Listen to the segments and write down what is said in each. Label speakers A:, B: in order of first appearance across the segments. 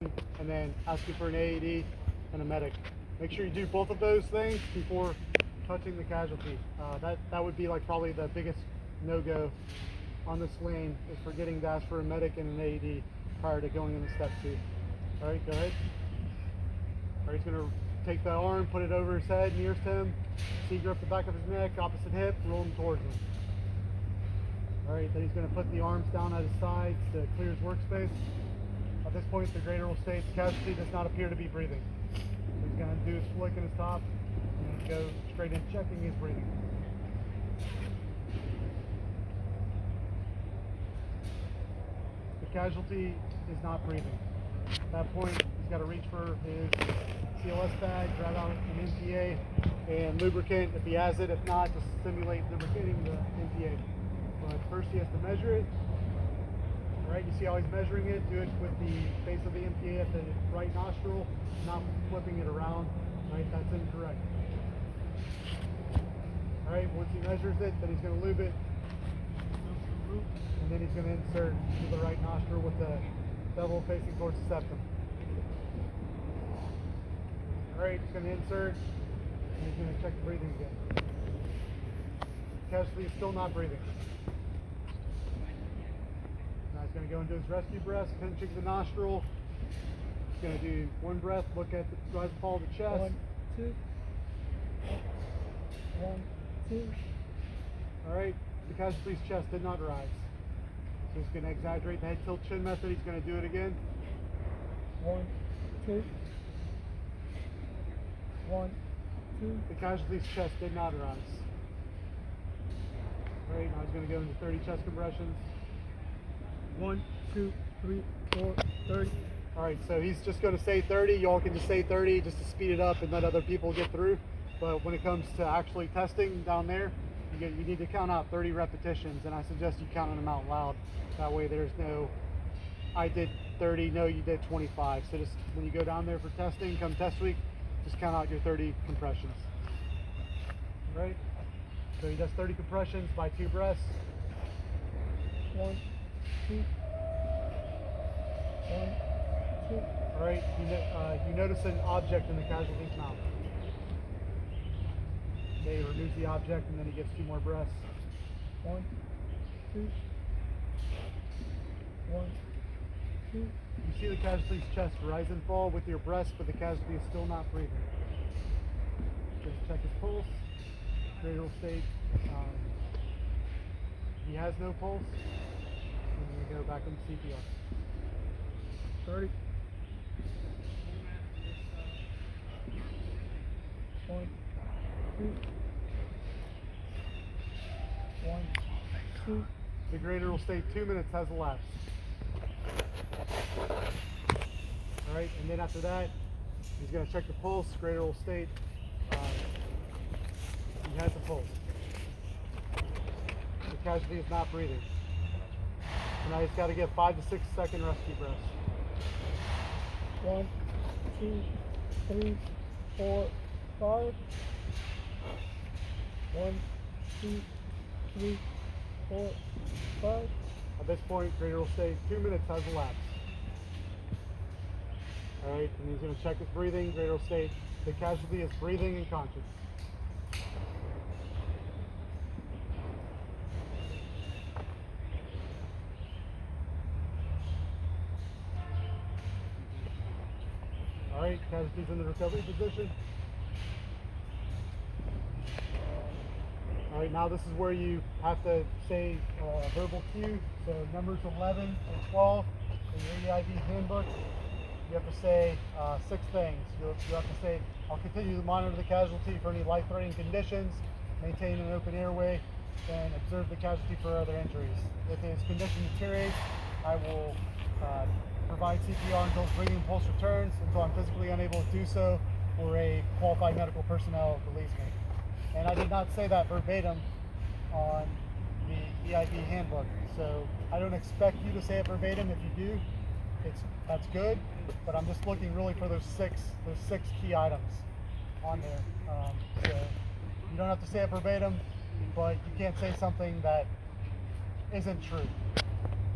A: and then ask you for an AED and a medic. Make sure you do both of those things before touching the casualty. That would be like probably the biggest no-go on this lane, is forgetting to ask for a medic and an AED prior to going into step 2. All right, go ahead. All right, he's gonna take the arm, put it over his head nearest him, grip the back of his neck, opposite hip, roll him towards him. All right, then he's gonna put the arms down at his sides to clear his workspace. At this point, the greater will state the casualty does not appear to be breathing. So he's going to do his flick in his top and go straight in checking his breathing. The casualty is not breathing. At that point, he's got to reach for his CLS bag, grab out an MPA and lubricant if he has it. If not, just simulate lubricating the MPA. But first he has to measure it. Right, you see how he's measuring it? Do it with the base of the MPA at the right nostril, not flipping it around. Right, that's incorrect. All right, once he measures it, then he's going to lube it, and then he's going to insert to the right nostril with the bevel facing towards the septum. All right, he's going to insert, and he's going to check the breathing again. Casualty is still not breathing. He's going to go into his rescue breath, pinching the nostril. He's going to do one breath, look at the rise and fall of the chest.
B: 1, 2. 1, 2.
A: All right, the casualty's chest did not rise. So he's going to exaggerate the head tilt chin method. He's going to do it again.
B: 1, 2. 1, 2.
A: The casualty's chest did not rise. All right, now he's going to go into 30 chest compressions.
B: 1, 2, 3, 4, 30.
A: All right, so he's just going to say 30. Y'all can just say 30 just to speed it up and let other people get through. But when it comes to actually testing down there, you need to count out 30 repetitions, and I suggest you count them out loud. That way there's no, I did 30, no, you did 25. So just when you go down there for testing, come test week, just count out your 30 compressions. All right? So he does 30 compressions by 2 breaths.
B: 1, 2. 1, 2.
A: All right, you notice an object in the casualty's mouth. Okay, he removes the object and then he gets 2 more breaths.
B: 1, 2. 1, 2.
A: You see the casualty's chest rise and fall with your breaths, but the casualty is still not breathing. Just check his pulse. Cradle state. He has no pulse. And we go back into CPR.
B: 30. 1, 2. 1, 2.
A: The greater will state 2 minutes has elapsed. All right, and then after that, he's going to check the pulse. Greater will state he has a pulse. The casualty is not breathing. So now he's got to get 5 to 6 second rescue breaths.
B: 1, 2, 3, 4, 5. 1, 2, 3, 4, 5.
A: At this point, greater will state 2 minutes has elapsed. All right, and he's going to check his breathing. Greater will state the casualty is breathing and conscious. All right, casualty's in the recovery position. All right, now this is where you have to say verbal cue. So numbers 11 and 12 in your EIB handbook. You have to say 6 things. You have to say, I'll continue to monitor the casualty for any life-threatening conditions, maintain an open airway, and observe the casualty for other injuries. If his condition deteriorates, I will provide CPR until his breathing and pulse returns, until I'm physically unable to do so, or a qualified medical personnel relieves me. And I did not say that verbatim on the EIB handbook, so I don't expect you to say it verbatim. If you do, that's good, but I'm just looking really for those six key items on there. So you don't have to say it verbatim, but you can't say something that isn't true,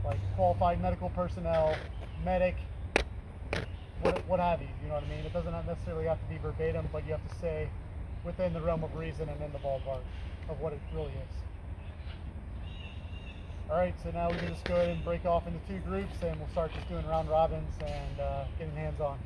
A: like qualified medical personnel, medic, what have you. You know what I mean? It doesn't necessarily have to be verbatim, but you have to say within the realm of reason and in the ballpark of what it really is. All right, so now we can just go ahead and break off into two groups, and we'll start just doing round robins and getting hands on.